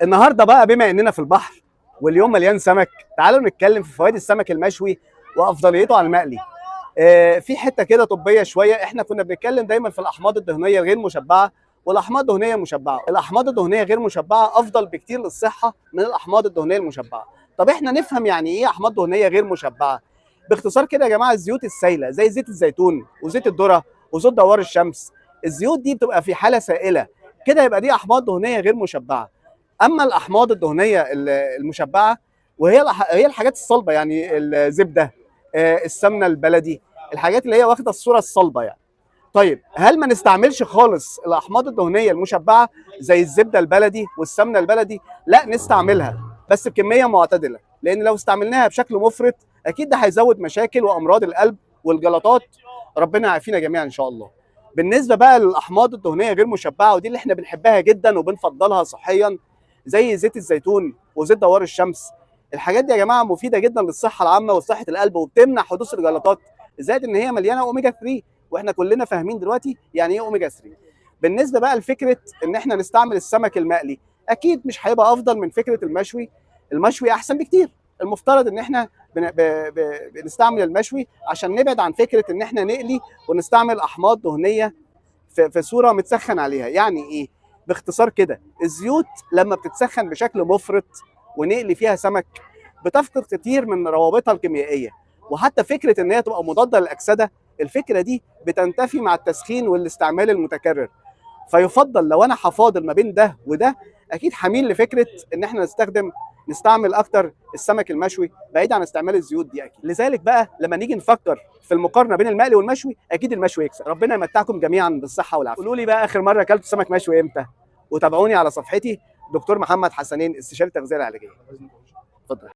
النهارده بقى بما اننا في البحر واليوم مليان سمك، تعالوا نتكلم في فوائد السمك المشوي وافضليته على المقلي. في حته كده طبيه شويه، احنا كنا بنتكلم دايما في الاحماض الدهنيه غير مشبعه والاحماض الدهنيه المشبعه. الاحماض الدهنيه غير مشبعه افضل بكتير للصحه من الاحماض الدهنيه المشبعه. طب احنا نفهم يعني ايه احماض دهنيه غير مشبعه؟ باختصار كده يا جماعه، الزيوت السائله زي زيت الزيتون وزيت الذره وزيت دوار الشمس، الزيوت دي بتبقى في حاله سائله كده، يبقى دي احماض دهنيه غير مشبعه. اما الاحماض الدهنيه المشبعه هي الحاجات الصلبه، يعني الزبده، السمنه البلدي، الحاجات اللي هي واخده الصوره الصلبه يعني. طيب هل ما نستعملش خالص الاحماض الدهنيه المشبعه زي الزبده البلدي والسمنه البلدي؟ لا، نستعملها بس بكميه معتدله، لان لو استعملناها بشكل مفرط اكيد ده هيزود مشاكل وامراض القلب والجلطات، ربنا يعافينا جميعا ان شاء الله. بالنسبه بقى للاحماض الدهنيه غير مشبعه، ودي اللي احنا بنحبها جدا وبنفضلها صحيا، زي زيت الزيتون وزيت دوار الشمس. الحاجات دي يا جماعه مفيده جدا للصحه العامه وصحه القلب، وبتمنع حدوث الجلطات، زائد ان هي مليانه اوميجا 3، واحنا كلنا فاهمين دلوقتي يعني ايه اوميجا 3. بالنسبه بقى لفكره ان احنا نستعمل السمك المقلي، اكيد مش هيبقى افضل من فكره المشوي. المشوي احسن بكتير. المفترض ان احنا بنستعمل المشوي عشان نبعد عن فكره ان احنا نقلي ونستعمل احماض دهنيه في صوره متسخن عليها. يعني ايه؟ باختصار كده، الزيوت لما بتتسخن بشكل مفرط ونقلي فيها سمك بتفقد كتير من روابطها الكيميائيه، وحتى فكره ان هي تبقى مضاده للاكسده، الفكره دي بتنتفي مع التسخين والاستعمال المتكرر. فيفضل لو انا هفاضل ما بين ده وده، اكيد هميل لفكره ان احنا نستعمل اكتر السمك المشوي بعيد عن استعمال الزيوت دي اكيد. لذلك بقى لما نيجي نفكر في المقارنه بين المقلي والمشوي، اكيد المشوي يكسب. ربنا يمتعكم جميعا بالصحه والعافيه. قولوا لي بقى اخر مره اكلتوا سمك مشوي امتى؟ وتابعوني على صفحتي دكتور محمد حسنين، استشاري التغذيه العلاجيه. اتفضل.